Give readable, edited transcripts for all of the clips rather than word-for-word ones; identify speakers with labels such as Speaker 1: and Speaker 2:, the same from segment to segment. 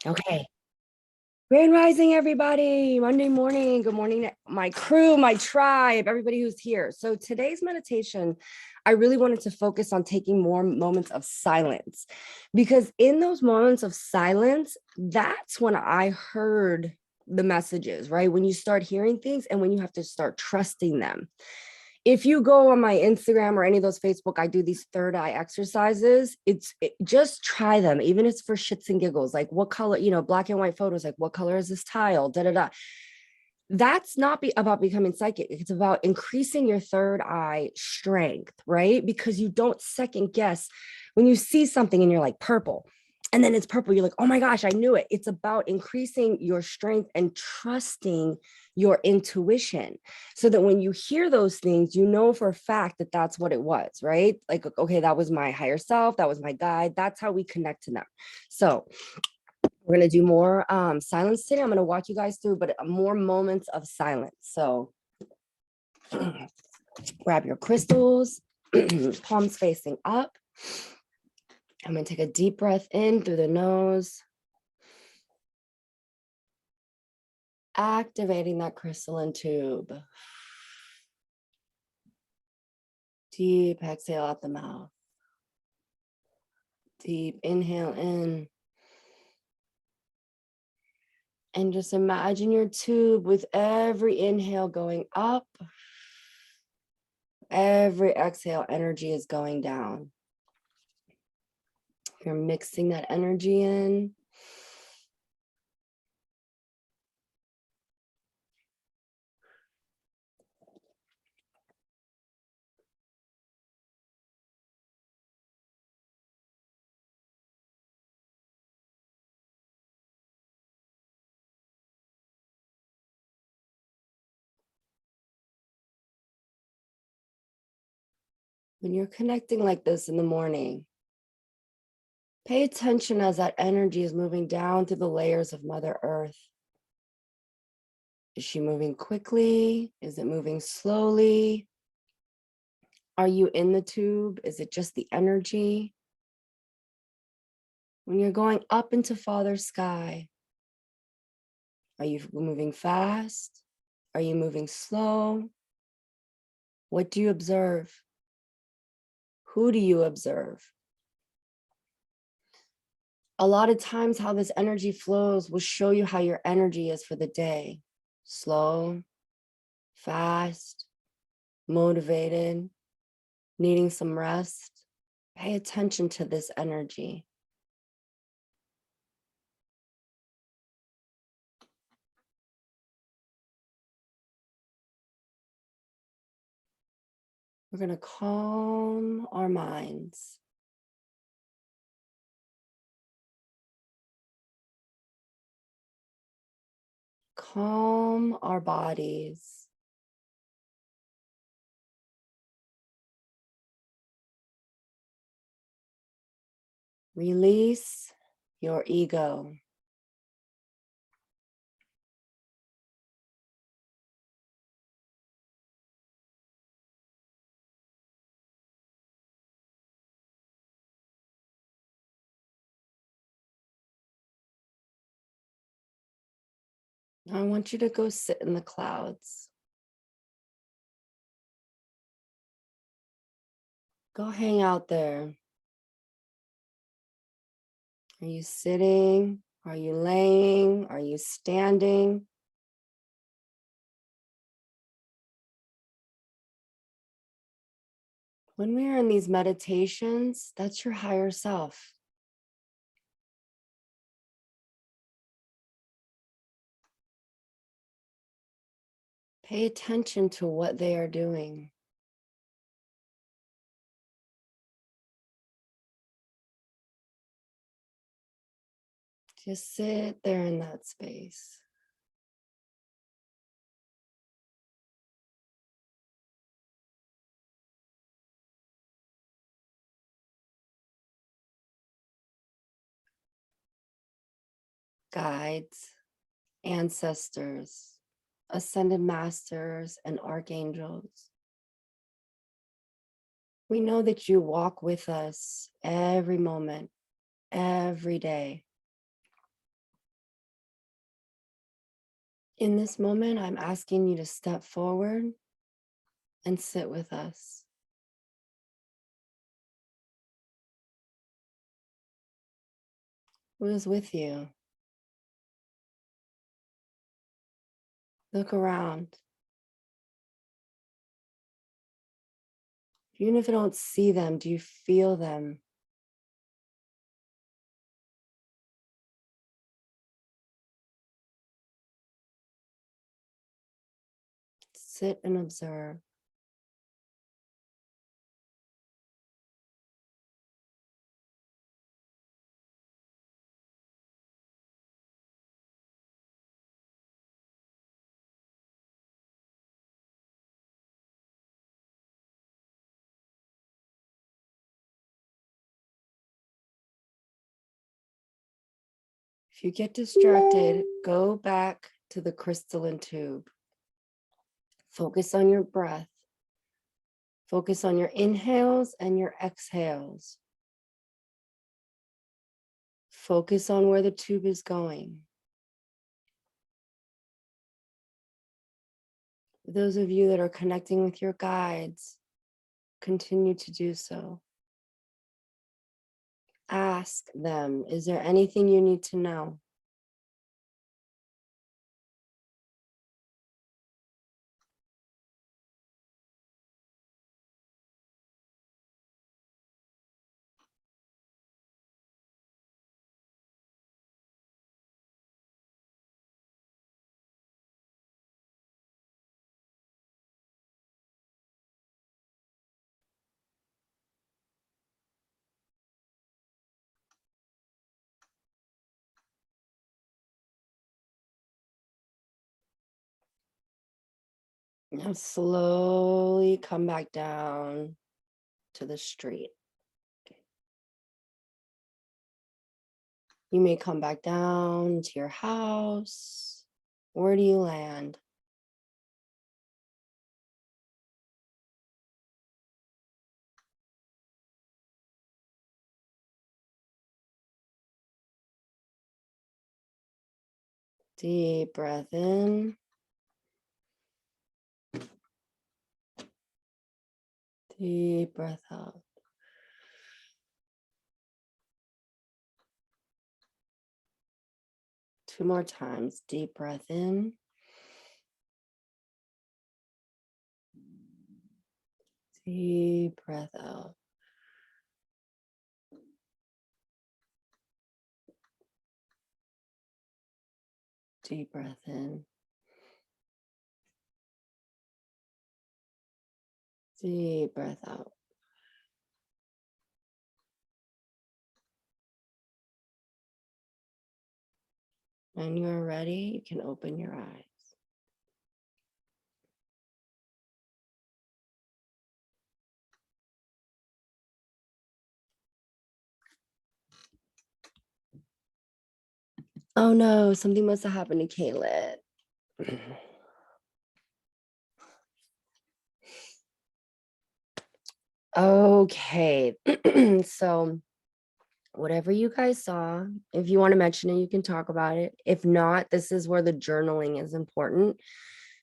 Speaker 1: Okay. Grand Rising, everybody. Monday morning. Good morning, my crew, my tribe, everybody who's here. So today's meditation, I really wanted to focus on taking more moments of silence because in those moments of silence, that's when I heard the messages, right? When you start hearing things and when you have to start trusting them. If you go on my Instagram or any of those Facebook, I do these third eye exercises. Just try them, even if it's for shits and giggles. Like what color, black and white photos, like what color is this tile? Da da da. That's not about becoming psychic. It's about increasing your third eye strength, right? Because you don't second guess when you see something and you're like purple. And then it's purple. You're like, oh my gosh, I knew it. It's about increasing your strength and trusting your intuition so that when you hear those things, you know for a fact that that's what it was, right? Like, okay, that was my higher self. That was my guide. That's how we connect to them. So we're going to do more silence today. I'm going to walk you guys through, but more moments of silence. So grab your crystals, palms facing up. I'm going to take a deep breath in through the nose, activating that crystalline tube. Deep exhale out the mouth. Deep inhale in. And just imagine your tube with every inhale going up. Every exhale, energy is going down. You're mixing that energy in. When you're connecting like this in the morning, pay attention as that energy is moving down through the layers of Mother Earth. Is she moving quickly? Is it moving slowly? Are you in the tube? Is it just the energy? When you're going up into Father Sky, are you moving fast? Are you moving slow? What do you observe? Who do you observe? A lot of times how this energy flows will show you how your energy is for the day. Slow, fast, motivated, needing some rest. Pay attention to this energy. We're going to calm our minds. Calm our bodies. Release your ego. I want you to go sit in the clouds. Go hang out there. Are you sitting? Are you laying? Are you standing? When we are in these meditations, that's your higher self. Pay attention to what they are doing. Just sit there in that space. Guides, ancestors, ascended masters, and archangels. We know that you walk with us every moment, every day. In this moment, I'm asking you to step forward and sit with us. Who is with you? Look around. Even if you don't see them, do you feel them? Sit and observe. If you get distracted, go back to the crystalline tube. Focus on your breath. Focus on your inhales and your exhales. Focus on where the tube is going. Those of you that are connecting with your guides, continue to do so. Ask them, is there anything you need to know? Now slowly come back down to the street. You may come back down to your house. Where do you land? Deep breath in. Deep breath out. Two more times. Deep breath in. Deep breath out. Deep breath in. Deep breath out. When you are ready, you can open your eyes. Oh no, something must have happened to Kayla. Okay, so whatever you guys saw, if you want to mention it, you can talk about it. If not, this is where the journaling is important.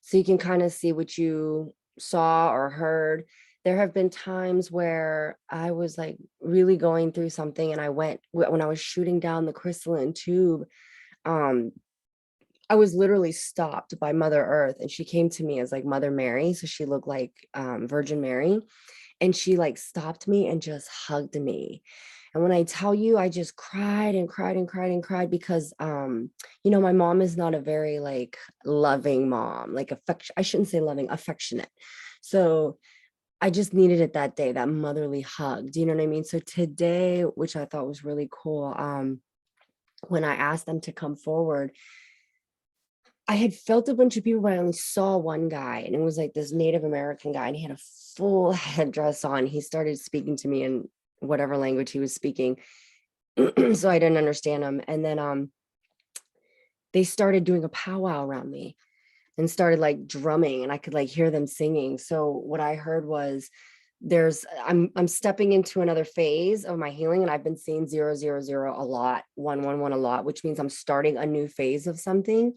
Speaker 1: So you can kind of see what you saw or heard. There have been times where I was like really going through something and I went, when I was shooting down the crystalline tube, um, I was literally stopped by Mother Earth, and she came to me as like Mother Mary. So she looked like Virgin Mary, and she like stopped me and just hugged me. And when I tell you, I just cried and cried and cried and cried because, you know, my mom is not a very like loving mom, like affection. I shouldn't say loving, affectionate. So I just needed it that day, that motherly hug. Do you know what I mean? So today, which I thought was really cool, when I asked them to come forward, I had felt a bunch of people, but I only saw one guy, and it was like this Native American guy, and he had a full headdress on. He started speaking to me in whatever language he was speaking, so I didn't understand him. And then they started doing a powwow around me and started like drumming, and I could like hear them singing. So what I heard was I'm stepping into another phase of my healing, and I've been seeing 000 a lot, 111 a lot, which means I'm starting a new phase of something.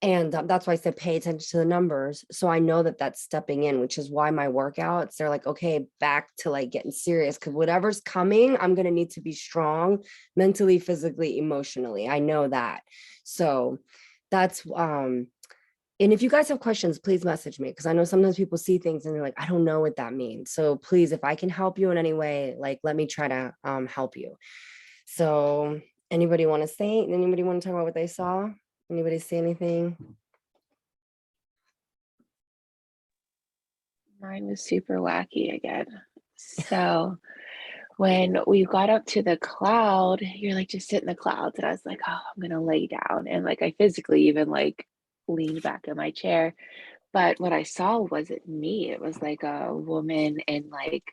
Speaker 1: And that's why I said pay attention to the numbers. So I know that that's stepping in, which is why my workouts, they're like, okay, back to like getting serious. Cause whatever's coming, I'm going to need to be strong mentally, physically, emotionally. I know that. So that's, and if you guys have questions, please message me. Cause I know sometimes people see things and they're like, I don't know what that means. So please, if I can help you in any way, like, let me try to help you. So anybody want to say, anybody want to talk about what they saw? Anybody see anything?
Speaker 2: Mine was super wacky again. So when we got up to the cloud, you're like, just sit in the clouds. And I was like, oh, I'm gonna lay down. And like I physically even like leaned back in my chair. But what I saw wasn't me. It was like a woman in like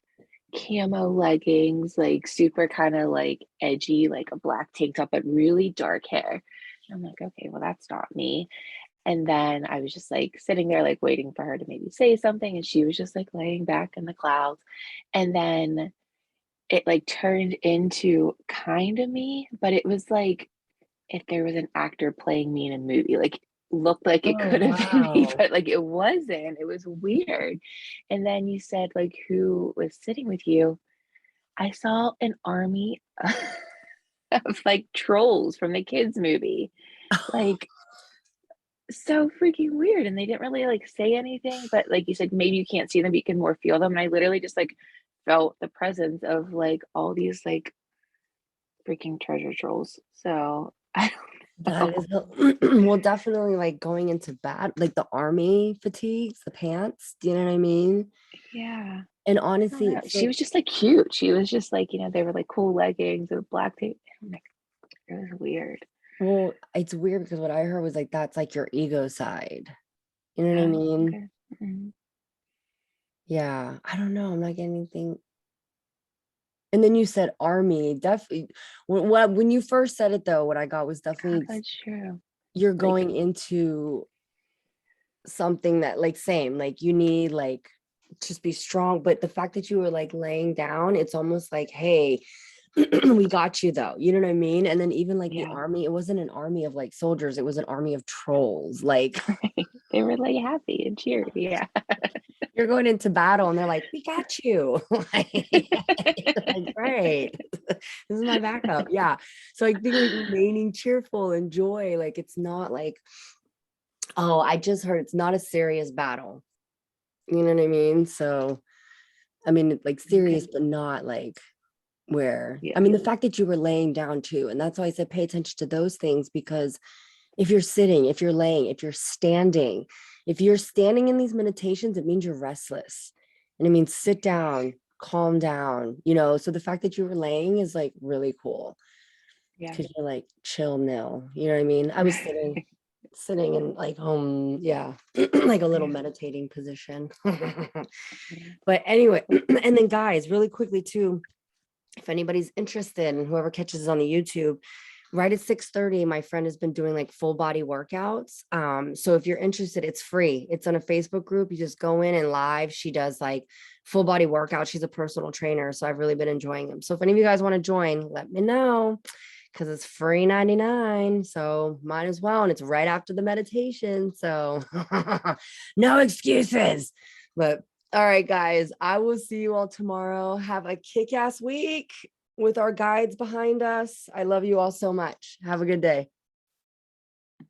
Speaker 2: camo leggings, like super kind of like edgy, like a black tank top, but really dark hair. And I'm like, okay, well, that's not me. And then I was just like sitting there, like waiting for her to maybe say something. And she was just like laying back in the clouds. And then it like turned into kind of me, but it was like if there was an actor playing me in a movie, like looked like it
Speaker 1: Oh,
Speaker 2: could have been me,
Speaker 1: wow.
Speaker 2: but like it wasn't. It was weird. And then you said like who was sitting with you? I saw an army of like trolls from the kids movie. Like so freaking weird. And they didn't really like say anything, but like you said, maybe you can't see them, but you can more feel them. And I literally just like felt the presence of like all these like freaking treasure trolls. So I don't
Speaker 1: That
Speaker 2: know.
Speaker 1: is, well, definitely like going into bad, like the army fatigues, the pants. Do you know what I mean?
Speaker 2: Yeah.
Speaker 1: And
Speaker 2: I don't
Speaker 1: honestly,
Speaker 2: know.
Speaker 1: it's
Speaker 2: She
Speaker 1: like,
Speaker 2: was just like cute. She was just like, they were like cool leggings and black tape. I'm like, it was weird.
Speaker 1: well, it's weird because what I heard was like, that's like your ego side. You know what I
Speaker 2: Oh,
Speaker 1: mean?
Speaker 2: okay. Mhm.
Speaker 1: Yeah. I don't know. I'm not getting anything. And then you said army, definitely. When you first said it though, what I got was
Speaker 2: Oh,
Speaker 1: definitely
Speaker 2: that's true.
Speaker 1: you're
Speaker 2: Like,
Speaker 1: going into something that like same, like you need like just be strong. But the fact that you were like laying down, it's almost like, hey, we got you though. You know what I mean? And then even like the
Speaker 2: yeah,
Speaker 1: army, it wasn't an army of like soldiers, it was an army of trolls. Like
Speaker 2: they were like happy and cheery. Yeah.
Speaker 1: you're going into battle and they're like, we got you. Like, great. This is my backup. Yeah. So I think like remaining cheerful and joy, like it's not like, oh, I just heard it's not a serious battle. You know what I mean? So I mean, like serious,
Speaker 2: Okay.
Speaker 1: but not like where, I
Speaker 2: Yeah.
Speaker 1: mean, the fact that you were laying down too. And that's why I said pay attention to those things, because if you're sitting, if you're laying, if you're standing in these meditations, it means you're restless. And it means sit down, calm down, you know. So the fact that you were laying is like really cool
Speaker 2: Yeah.
Speaker 1: because you're like chill nil. You know what I mean? I was sitting in like home, yeah, like a little
Speaker 2: Yeah.
Speaker 1: meditating position.
Speaker 2: Yeah.
Speaker 1: But anyway, and then guys, really quickly too, if anybody's interested and whoever catches it on the YouTube, right at 6:30, my friend has been doing like full body workouts. So if you're interested, it's free. It's on a Facebook group. You just go in and live. She does like full body workout. She's a personal trainer. So I've really been enjoying them. So if any of you guys want to join, let me know because it's free 99. So might as well. And it's right after the meditation. So no excuses. But all right, guys, I will see you all tomorrow. Have a kick ass week with our guides behind us. I love you all so much. Have a good day.